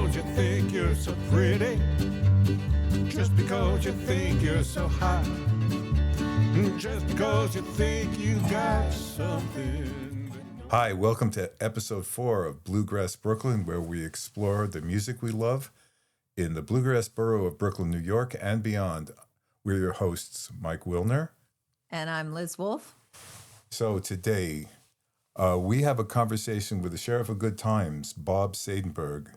because you think you're so pretty, just because you think you're so hot, just because you think you got something. Hi, welcome to episode 4 of Bluegrass Brooklyn, where we explore the music we love in the Bluegrass borough of Brooklyn, New York, and beyond. We're your hosts, Mike Wilner. And I'm Liz Wolfe. So today, we have a conversation with the Sheriff of Good Times, Bob Saidenberg.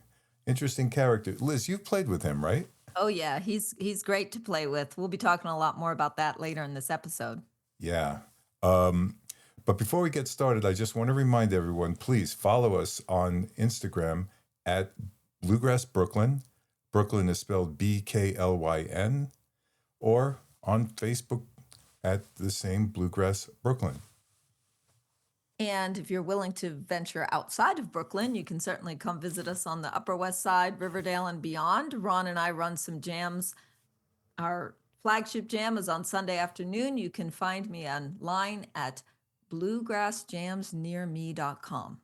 Interesting character. Liz, you've played with him, right? Oh, yeah. He's great to play with. We'll be talking a lot more about that later in this episode. Yeah. But before we get started, I just want to remind everyone, please follow us on Instagram at Bluegrass Brooklyn. Brooklyn is spelled BKLYN, or on Facebook at the same Bluegrass Brooklyn. And if you're willing to venture outside of Brooklyn, you can certainly come visit us on the Upper West Side, Riverdale, and beyond. Ron and I run some jams. Our flagship jam is on Sunday afternoon. You can find me online at bluegrassjamsnearme.com.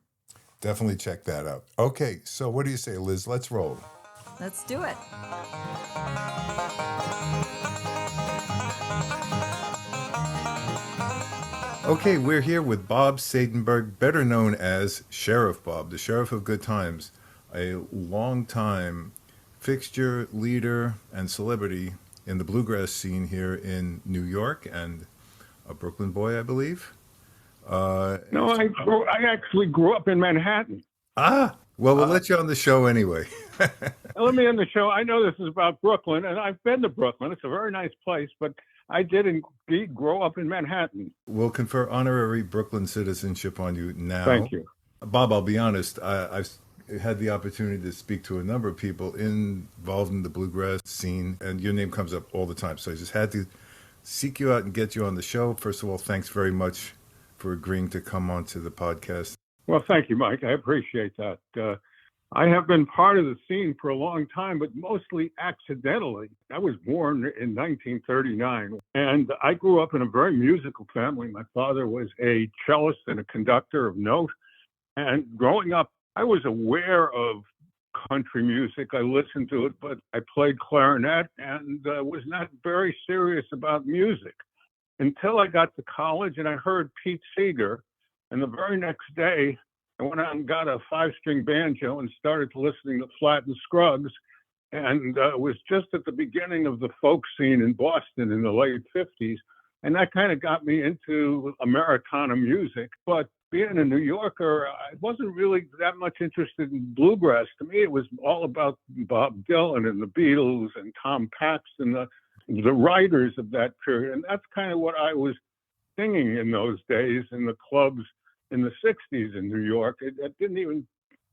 Definitely check that out. Okay, so what do you say, Liz? Let's roll. Let's do it. Okay, we're here with Bob Saidenberg, better known as Sheriff Bob, the Sheriff of Good Times, a long-time fixture, leader, and celebrity in the bluegrass scene here in New York, and a Brooklyn boy, I believe. No, I actually grew up in Manhattan. Well, we'll let you on the show anyway. Let me on the show. I know this is about Brooklyn, and I've been to Brooklyn. It's a very nice place, but I did indeed grow up in Manhattan. We'll confer honorary Brooklyn citizenship on you now. Thank you. Bob, I'll be honest, I've had the opportunity to speak to a number of people involved in the bluegrass scene, and your name comes up all the time. So I just had to seek you out and get you on the show. First of all, thanks very much for agreeing to come onto the podcast. Well, thank you, Mike. I appreciate that. I have been part of the scene for a long time, but mostly accidentally. I was born in 1939, and I grew up in a very musical family. My father was a cellist and a conductor of note. And growing up, I was aware of country music. I listened to it, but I played clarinet and was not very serious about music until I got to college and I heard Pete Seeger. And the very next day, I went out and got a 5-string banjo and started listening to Flatt and Scruggs. And it was just at the beginning of the folk scene in Boston in the late 50s. And that kind of got me into Americana music. But being a New Yorker, I wasn't really that much interested in bluegrass. To me, it was all about Bob Dylan and the Beatles and Tom Paxton, the writers of that period. And that's kind of what I was singing in those days in the clubs in the 60s in New York. I didn't even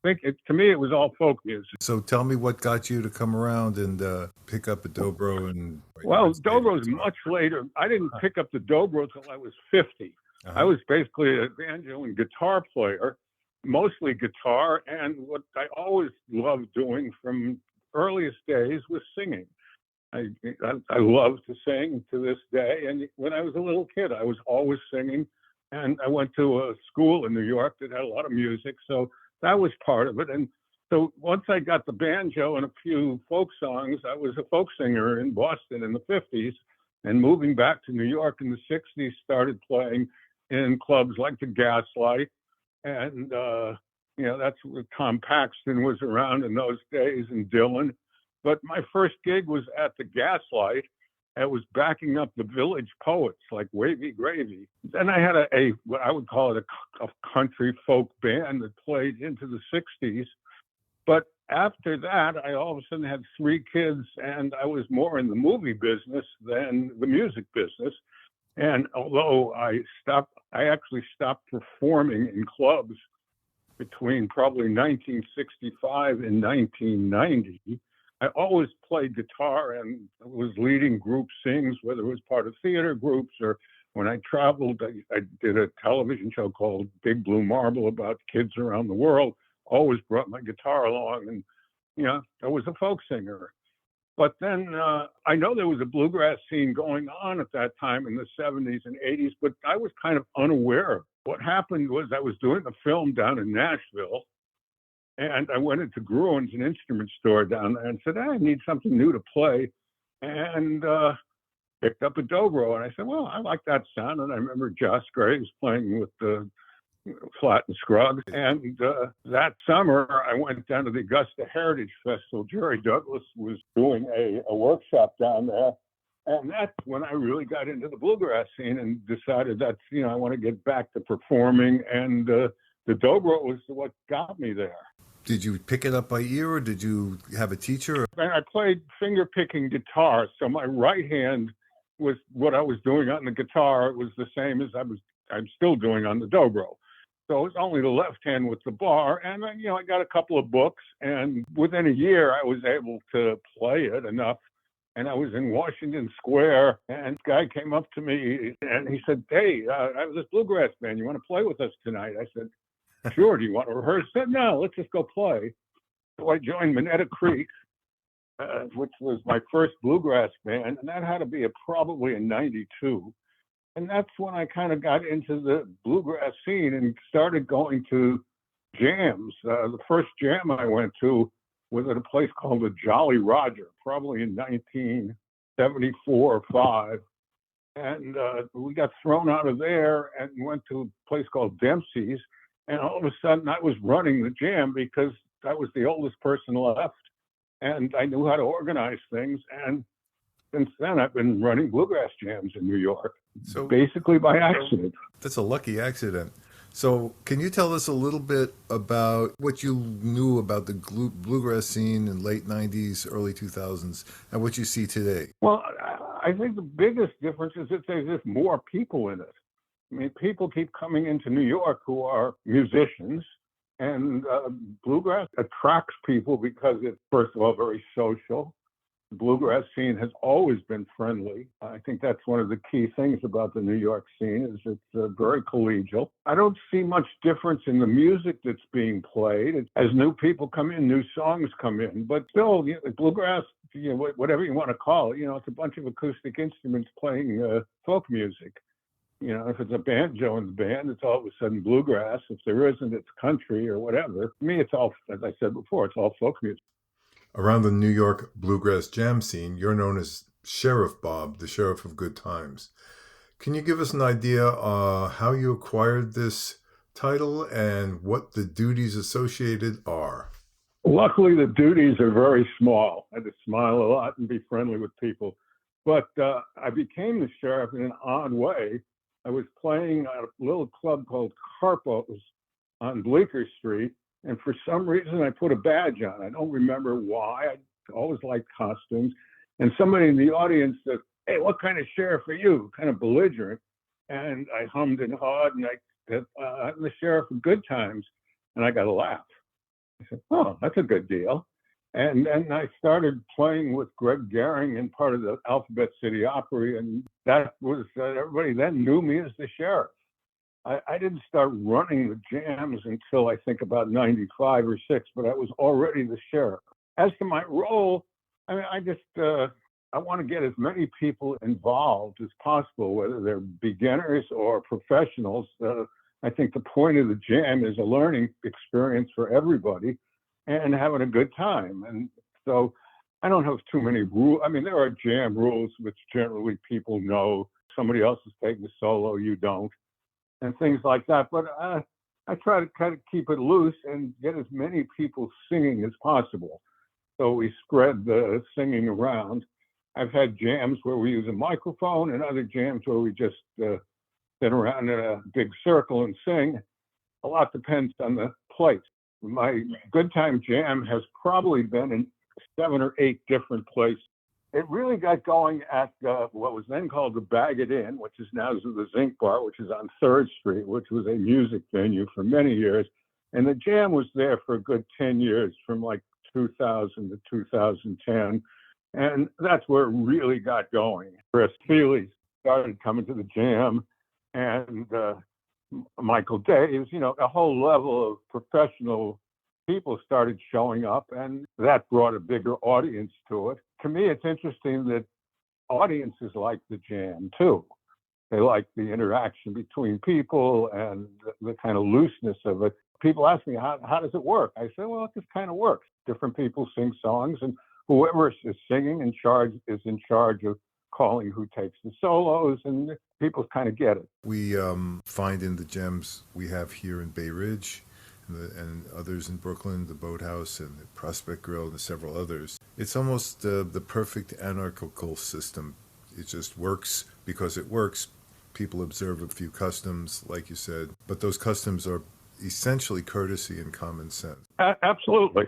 think it, to me, it was all folk music. So tell me what got you to come around and pick up a dobro. Well, dobro's much later. I didn't pick up the dobro till I was 50. I was basically a banjo and guitar player, mostly guitar. And what I always loved doing from earliest days was singing. I love to sing to this day. And when I was a little kid, I was always singing. And I went to a school in New York that had a lot of music, so that was part of it. And so once I got the banjo and a few folk songs, I was a folk singer in Boston in the 50s, and moving back to New York in the 60s, started playing in clubs like the Gaslight. And, that's where Tom Paxton was around in those days and Dylan. But my first gig was at the Gaslight. I was backing up the village poets like Wavy Gravy. Then I had a what I would call it a country folk band that played into the 60s. But after that, I all of a sudden had 3 kids, and I was more in the movie business than the music business. And although I actually stopped performing in clubs between probably 1965 and 1990. I always played guitar and was leading group sings, whether it was part of theater groups or when I traveled. I did a television show called Big Blue Marble about kids around the world. Always brought my guitar along, and I was a folk singer. But then I know there was a bluegrass scene going on at that time in the 70s and 80s, but I was kind of unaware. What happened was I was doing a film down in Nashville, And I went into Gruen's, an instrument store down there, and said, I need something new to play. And picked up a dobro. And I said, well, I like that sound. And I remember Josh Graves playing with the Flat and Scruggs. And that summer, I went down to the Augusta Heritage Festival. Jerry Douglas was doing a workshop down there. And that's when I really got into the bluegrass scene and decided that, I want to get back to performing. And the dobro was what got me there. Did you pick it up by ear, or did you have a teacher? I played finger-picking guitar, so my right hand was what I was doing on the guitar. It was the same as I'm still doing on the dobro. So it was only the left hand with the bar. And then, I got a couple of books, and within a year, I was able to play it enough. And I was in Washington Square, and a guy came up to me, and he said, hey, I have this bluegrass band. You want to play with us tonight? I said, sure. Do you want to rehearse? I said, no, let's just go play. So I joined Minetta Creek, which was my first bluegrass band, and that had to be probably in '92. And that's when I kind of got into the bluegrass scene and started going to jams. The first jam I went to was at a place called the Jolly Roger, probably in 1974 or 5. And we got thrown out of there and went to a place called Dempsey's. And all of a sudden, I was running the jam because I was the oldest person left, and I knew how to organize things. And since then, I've been running bluegrass jams in New York, so basically by accident. That's a lucky accident. So can you tell us a little bit about what you knew about the bluegrass scene in late 90s, early 2000s, and what you see today? Well, I think the biggest difference is that there's just more people in it. I mean, people keep coming into New York who are musicians, and bluegrass attracts people because it's, first of all, very social. The bluegrass scene has always been friendly. I think that's one of the key things about the New York scene is it's very collegial. I don't see much difference in the music that's being played. As new people come in, new songs come in, but still, bluegrass, whatever you want to call it, it's a bunch of acoustic instruments playing folk music. If it's a banjo in the band, it's all of a sudden bluegrass. If there isn't, it's country or whatever. For me, it's all, as I said before, it's all folk music. Around the New York bluegrass jam scene, you're known as Sheriff Bob, the Sheriff of Good Times. Can you give us an idea how you acquired this title and what the duties associated are? Luckily, the duties are very small. I had to smile a lot and be friendly with people. But I became the sheriff in an odd way. I was playing at a little club called Carpo's on Bleecker Street, and for some reason I put a badge on. I don't remember why. I always liked costumes. And somebody in the audience said, hey, what kind of sheriff are you? Kind of belligerent. And I hummed and hawed, and I said, I'm the sheriff of Good Times. And I got a laugh. I said, oh, that's a good deal. And then I started playing with Greg Gehring in part of the Alphabet City Opry, and that was, everybody then knew me as the sheriff. I didn't start running the jams until I think about 95 or 6, but I was already the sheriff. As to my role, I mean, I want to get as many people involved as possible, whether they're beginners or professionals. I think the point of the jam is a learning experience for everybody and having a good time. And so I don't have too many rules. I mean, there are jam rules, which generally people know. Somebody else is taking a solo, you don't, and things like that. But I try to kind of keep it loose and get as many people singing as possible. So we spread the singing around. I've had jams where we use a microphone and other jams where we just sit around in a big circle and sing. A lot depends on the place. My Good Time Jam has probably been in 7 or 8 different places. It really got going at what was then called the Bag It In, which is now the Zinc Bar, which is on 3rd Street, which was a music venue for many years. And the jam was there for a good 10 years, from like 2000 to 2010. And that's where it really got going. Chris Feely started coming to the jam, and Michael Daves, a whole level of professional people started showing up, and that brought a bigger audience to it. To me, it's interesting that audiences like the jam too. They like the interaction between people and the kind of looseness of it. people ask me, how does it work? I say, well, it just kind of works. Different people sing songs, and whoever is singing is in charge of calling who takes the solos, and people kind of get it. We find in the jams we have here in Bay Ridge and others in Brooklyn, the Boathouse and the Prospect Grill and several others. It's almost the perfect anarchical system. It just works because it works. People observe a few customs, like you said, but those customs are essentially courtesy and common sense. Absolutely.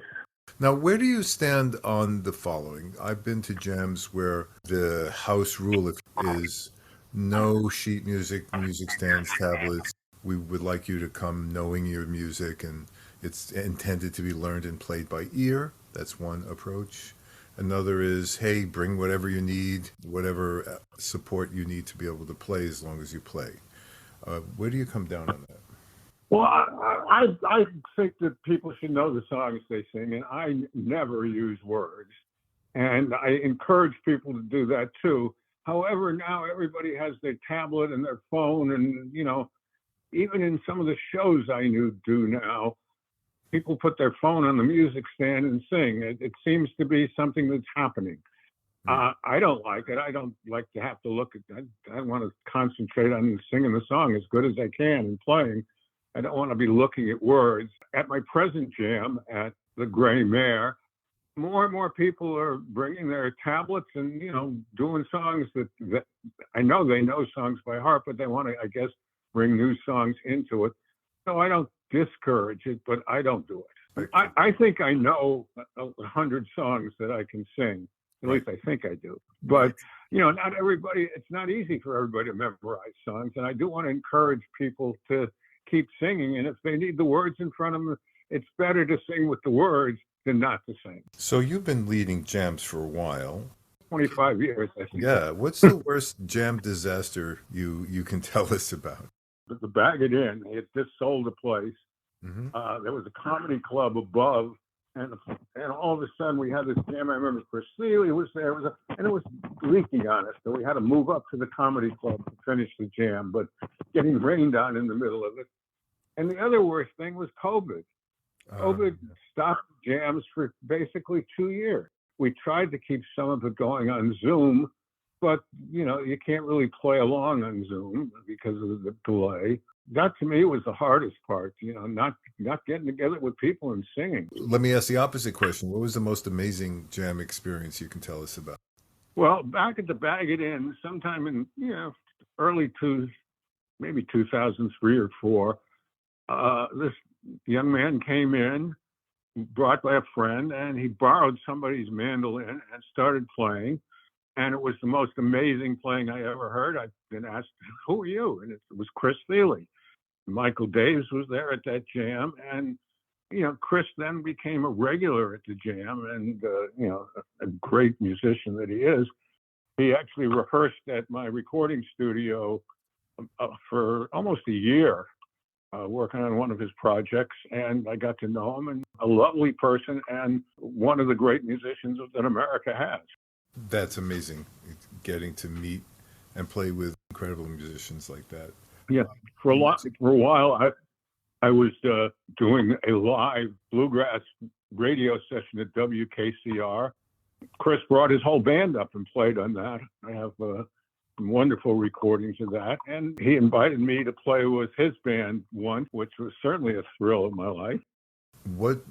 Now, where do you stand on the following? I've been to jams where the house rule is no sheet music, music stands, tablets. We would like you to come knowing your music, and it's intended to be learned and played by ear. That's one approach. Another is, hey, bring whatever you need, whatever support you need to be able to play as long as you play. Where do you come down on that? Well, I think that people should know the songs they sing, and I never use words. And I encourage people to do that too. However, now everybody has their tablet and their phone, and, even in some of the shows I do now, people put their phone on the music stand and sing. It seems to be something that's happening. I don't like it. I don't like to have to look at that. I want to concentrate on singing the song as good as I can and playing. I don't want to be looking at words. At my present jam at the Gray Mare, more and more people are bringing their tablets and, doing songs that I know they know songs by heart, but they want to, I guess, bring new songs into it. So I don't discourage it, but I don't do it. I think I know 100 songs that I can sing. At least I think I do. But, not everybody, it's not easy for everybody to memorize songs. And I do want to encourage people to keep singing. And if they need the words in front of them, it's better to sing with the words than not to sing. So you've been leading jams for a while. 25 years, I think. Yeah. What's the worst jam disaster you can tell us about? The Bag It In, it just sold a place. Mm-hmm. There was a comedy club above, and all of a sudden we had this jam. I remember Chris Seeley was there, and it was leaking on us, so we had to move up to the comedy club to finish the jam, but getting rained on in the middle of it. And the other worst thing was COVID. COVID stopped jams for basically 2 years. We tried to keep some of it going on Zoom, but you can't really play along on Zoom because of the delay. That to me was the hardest part, not getting together with people and singing. Let me ask the opposite question. What was the most amazing jam experience you can tell us about? Well, back at the Bag It In, sometime in maybe 2003 or 4, this young man came in, brought by a friend, and he borrowed somebody's mandolin and started playing. And it was the most amazing playing I ever heard. I've been asked, who are you? And it was Chris Seeley. Michael Daves was there at that jam. And, Chris then became a regular at the jam and, a great musician that he is. He actually rehearsed at my recording studio for almost a year, working on one of his projects. And I got to know him, and a lovely person and one of the great musicians that America has. That's amazing, getting to meet and play with incredible musicians like that. Yeah, for a while, I was doing a live bluegrass radio session at WKCR. Chris brought his whole band up and played on that. I have some wonderful recordings of that. And he invited me to play with his band once, which was certainly a thrill of my life. What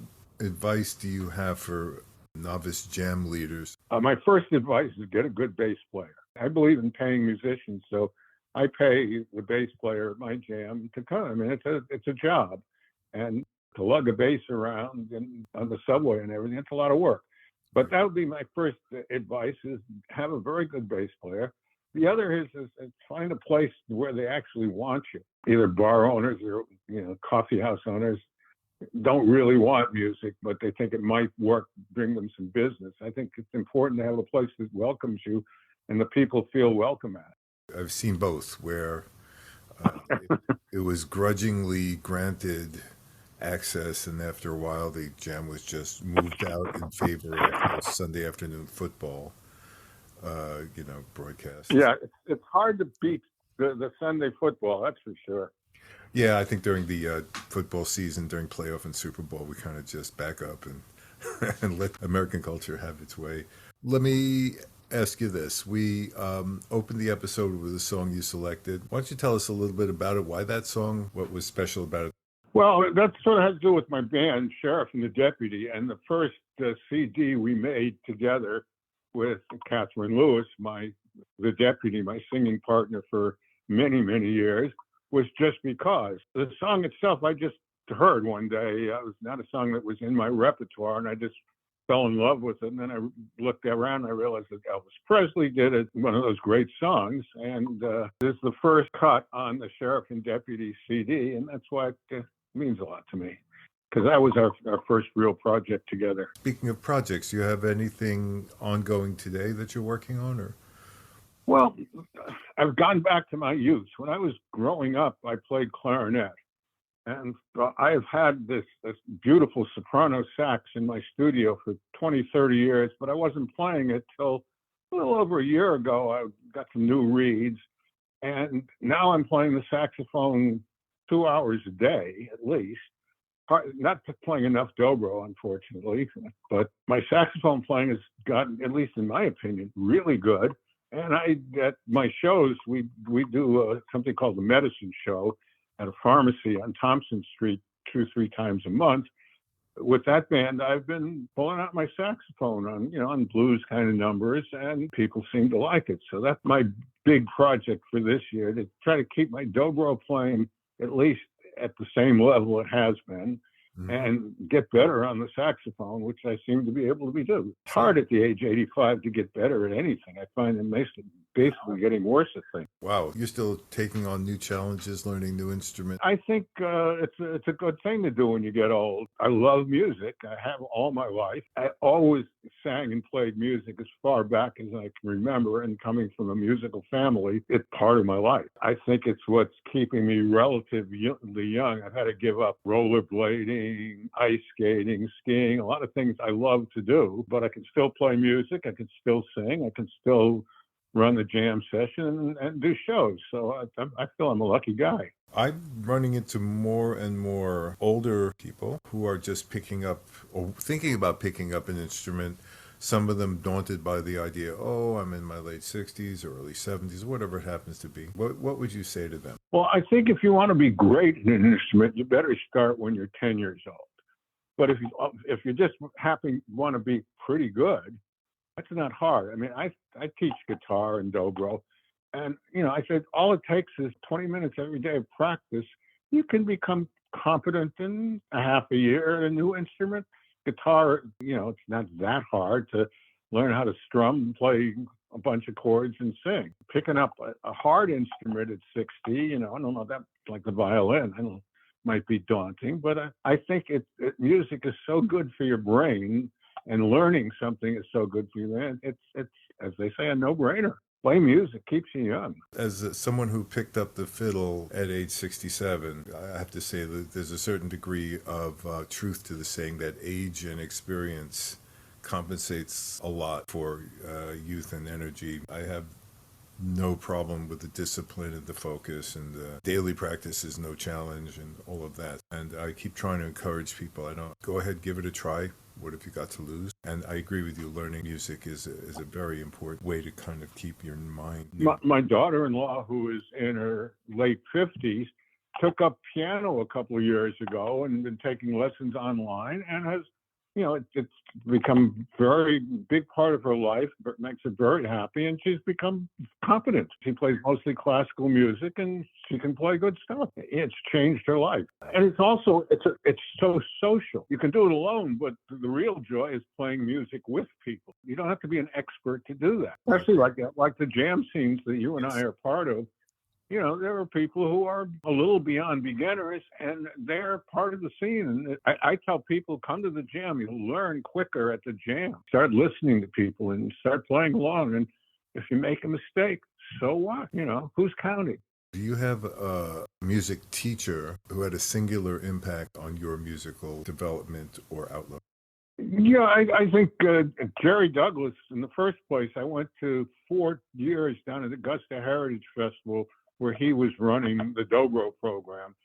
advice do you have for novice jam leaders? My first advice is get a good bass player. I believe in paying musicians, so I pay the bass player at my jam to come. I mean, it's a job, and to lug a bass around on the subway and everything, it's a lot of work. But that would be my first advice: is have a very good bass player. The other is find a place where they actually want you. Either bar owners or coffee house owners don't really want music, but they think it might work, bring them some business. I think it's important to have a place that welcomes you and the people feel welcome at it. I've seen both, where it was grudgingly granted access, and after a while the jam was just moved out in favor of Sunday afternoon football, broadcast. Yeah, it's hard to beat the Sunday football, that's for sure. Yeah, I think during the football season during playoff and Super Bowl, we kind of just back up and and let American culture have its way. Let me ask you this. We opened the episode with a song you selected. Why don't you tell us a little bit about it? Why that song? What was special about it? Well, that sort of has to do with my band, Sheriff and the Deputy, and the first CD we made together with Catherine Lewis, the deputy, my singing partner for many, many years, was Just Because. The song itself, I just heard one day. It was not a song that was in my repertoire, and I just fell in love with it. And then I looked around and I realized that Elvis Presley did it, one of those great songs. And this is the first cut on the Sheriff and Deputy CD, and that's why it means a lot to me, because that was our first real project together. Speaking of projects, do you have anything ongoing today that you're working on? Or Well, I've gone back to my youth. When I was growing up, I played clarinet. And I've had this beautiful soprano sax in my studio for 20, 30 years, but I wasn't playing it till a little over a year ago. I got some new reeds, and now I'm playing the saxophone 2 hours a day at least. Not playing enough dobro, unfortunately, but my saxophone playing has gotten, at least in my opinion, really good. And at my shows, we do something called the Medicine Show at a pharmacy on Thompson Street 2-3 times a month. With that band, I've been pulling out my saxophone on blues kind of numbers, and people seem to like it. So that's my big project for this year, to try to keep my dobro playing at least at the same level it has been, and get better on the saxophone, which I seem to be able to do. It's hard at the age 85 to get better at anything. I find it basically getting worse at things. wow, you're still taking on new challenges, learning new instruments. I think it's a good thing to do when you get old. I love music. I have all my life. I always sang and played music as far back as I can remember, and coming from a musical family, it's part of my life. I think it's what's keeping me relatively young. I've had to give up rollerblading, ice skating, skiing, a lot of things I love to do, but I can still play music. I can still sing. I can still run the jam session and do shows. So I feel I'm a lucky guy. I'm running into more and more older people who are just picking up or thinking about picking up an instrument. Some of them daunted by the idea, I'm in my late 60s or early 70s, whatever it happens to be. What would you say to them? Well, I think if you want to be great in an instrument, you better start when you're 10 years old. But if you just want to be pretty good, that's not hard. I mean, I teach guitar and dobro, and I said all it takes is 20 minutes every day of practice. You can become competent in a half a year at a new instrument. Guitar, it's not that hard to learn how to strum and play a bunch of chords and sing. Picking up a hard instrument at 60, I don't know, that like the violin, might be daunting, but I think music is so good for your brain, and learning something is so good for you, man. It's as they say, a no-brainer. Play music, keeps you young. As someone who picked up the fiddle at age 67, I have to say that there's a certain degree of truth to the saying that age and experience compensates a lot for youth and energy. I have no problem with the discipline and the focus, and the daily practice is no challenge and all of that. And I keep trying to encourage people. Go ahead, give it a try. What have you got to lose? And I agree with you. Learning music is a very important way to kind of keep your mind. My daughter-in-law, who is in her late 50s, took up piano a couple of years ago and been taking lessons online, and has, it's become a very big part of her life, but makes her very happy, and she's become competent. She plays mostly classical music, and she can play good stuff. It's changed her life. And it's also, it's so social. You can do it alone, but the real joy is playing music with people. You don't have to be an expert to do that. Especially like the jam scenes that you and I are part of. There are people who are a little beyond beginners, and they're part of the scene. And I tell people, come to the jam. You'll learn quicker at the jam. Start listening to people and start playing along. And if you make a mistake, so what? Who's counting? Do you have a music teacher who had a singular impact on your musical development or outlook? Yeah, I think Jerry Douglas, in the first place, I went to 4 years down at the Augusta Heritage Festival, where he was running the dobro program.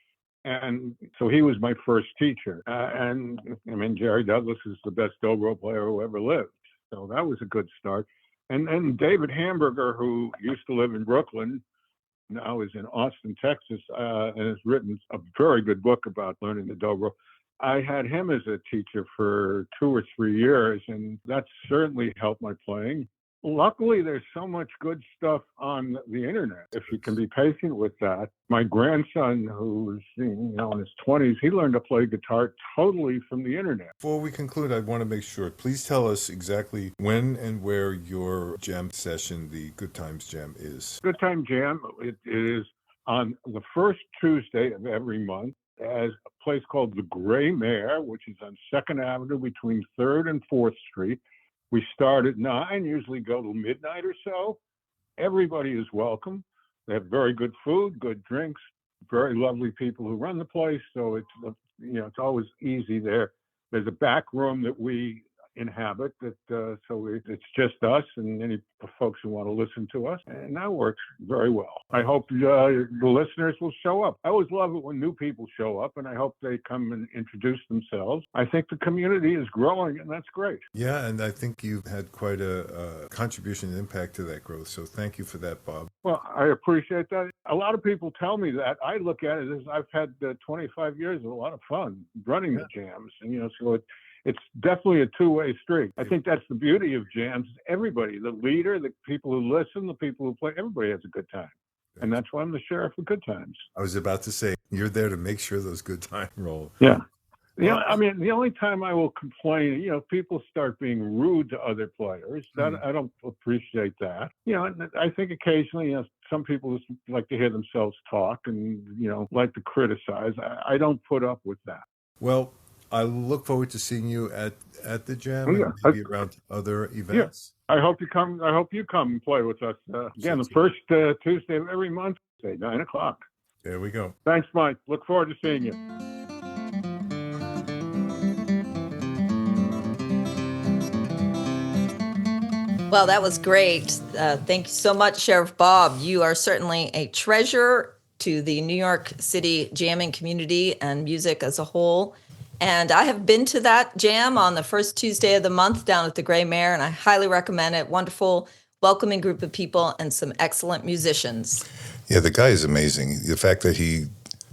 And so he was my first teacher. And I mean, Jerry Douglas is the best dobro player who ever lived. So that was a good start. And then David Hamburger, who used to live in Brooklyn, now is in Austin, Texas, and has written a very good book about learning the dobro. I had him as a teacher for 2 or 3 years, and that certainly helped my playing. Luckily, there's so much good stuff on the internet, if you can be patient with that. My grandson, who's in his 20s, he learned to play guitar totally from the internet. Before we conclude, I want to make sure, please tell us exactly when and where your jam session, the Good Times Jam, is. Good Time Jam, it is on the first Tuesday of every month at a place called the Gray Mare, which is on 2nd Avenue between 3rd and 4th Street. We start at 9, usually go till midnight or so. Everybody is welcome. They have very good food, good drinks, very lovely people who run the place. So it's always easy there. There's a back room that we inhabit it's just us and any folks who want to listen to us, and that works very well. I hope the listeners will show up. I always love it when new people show up, and I hope they come and introduce themselves. I think the community is growing, and that's great. Yeah, and I think you've had quite a contribution and impact to that growth, so thank you for that, Bob. Well, I appreciate that. A lot of people tell me that. I look at it as I've had 25 years of a lot of fun running the jams, and so it's definitely a two-way street. I think that's the beauty of jams. Everybody, the leader, the people who listen, the people who play, everybody has a good time. And that's why I'm the sheriff of good times. I was about to say, you're there to make sure those good times roll. Yeah. I mean, the only time I will complain, people start being rude to other players. That I don't appreciate that. And I think occasionally, some people just like to hear themselves talk and, like to criticize. I don't put up with that. Well, I look forward to seeing you at the jam and maybe around other events. Yeah. I hope you come and play with us. Again, the first Tuesday of every month, say 9 o'clock. There we go. Thanks, Mike. Look forward to seeing you. Well, that was great. Thank you so much, Sheriff Bob. You are certainly a treasure to the New York City jamming community and music as a whole. And I have been to that jam on the first Tuesday of the month down at the Gray Mare, and I highly recommend it. Wonderful, welcoming group of people and some excellent musicians. Yeah, the guy is amazing. The fact that he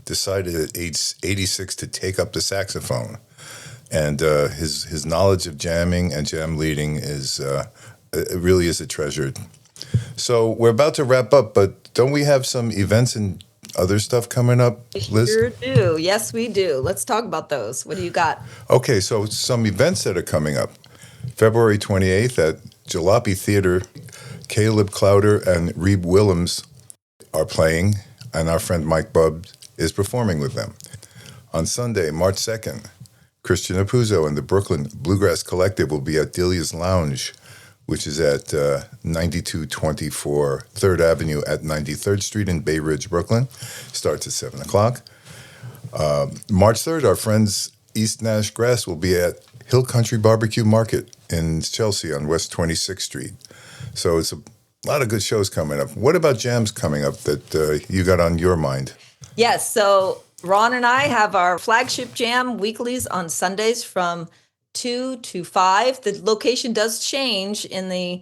decided at age 86 to take up the saxophone, and his knowledge of jamming and jam leading is it really is a treasure. So we're about to wrap up, but don't we have some events and other stuff coming up, Liz? Sure do. Yes, we do. Let's talk about those. What do you got? Okay, so some events that are coming up. February 28th at Jalopy Theater, Caleb Clowder and Reeb Willems are playing, and our friend Mike Bubb is performing with them. On Sunday, March 2nd, Christian Apuzzo and the Brooklyn Bluegrass Collective will be at Delia's Lounge, which is at 9224 3rd Avenue at 93rd Street in Bay Ridge, Brooklyn. Starts at 7 o'clock. March 3rd, our friends East Nash Grass will be at Hill Country Barbecue Market in Chelsea on West 26th Street. So it's a lot of good shows coming up. What about jams coming up that you got on your mind? Yes, so Ron and I have our flagship jam weeklies on Sundays from 2 to 5. The location does change in the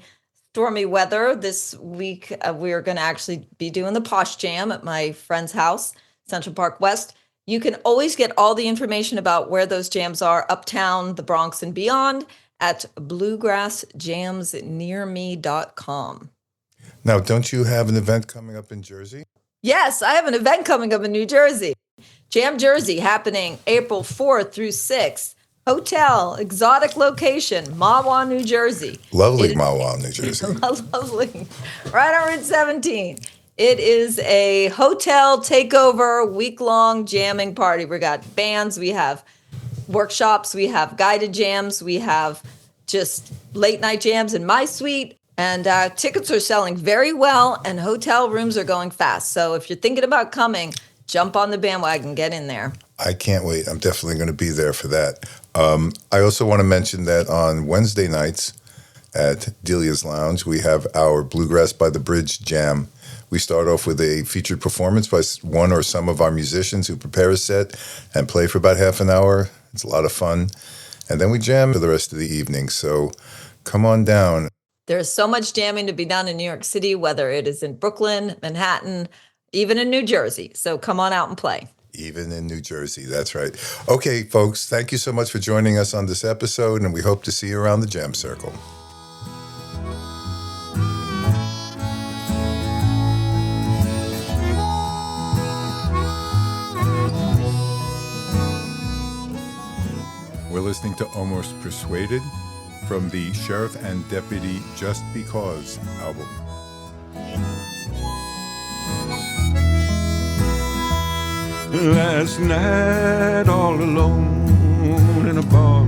stormy weather. This week, we're going to actually be doing the Posh Jam at my friend's house, Central Park West. You can always get all the information about where those jams are uptown, the Bronx, and beyond at bluegrassjamsnearme.com. Now, don't you have an event coming up in Jersey? Yes, I have an event coming up in New Jersey. Jam Jersey happening April 4th through 6th. Hotel, exotic location, Mahwah, New Jersey. Lovely Mahwah, New Jersey. Lovely. Right on Route 17. It is a hotel takeover, week-long jamming party. We got bands, we have workshops, we have guided jams, we have just late-night jams in my suite. And tickets are selling very well, and hotel rooms are going fast. So if you're thinking about coming, jump on the bandwagon, get in there. I can't wait. I'm definitely going to be there for that. I also want to mention that on Wednesday nights at Delia's Lounge, we have our Bluegrass by the Bridge Jam We start off with a featured performance by one or some of our musicians who prepare a set and play for about half an hour. It's a lot of fun. And then we jam for the rest of the evening. So come on down. There's so much jamming to be done in New York City, whether it is in Brooklyn, Manhattan, even in New Jersey. So come on out and play. Even in New Jersey, that's right. Okay, folks, thank you so much for joining us on this episode, and we hope to see you around the Jam Circle. We're listening to Almost Persuaded from the Sheriff and Deputy Just Because album. Last night, all alone in a bar,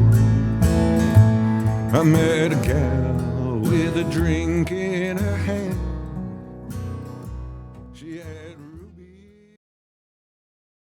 I met a gal with a drink in her hand. She had ruby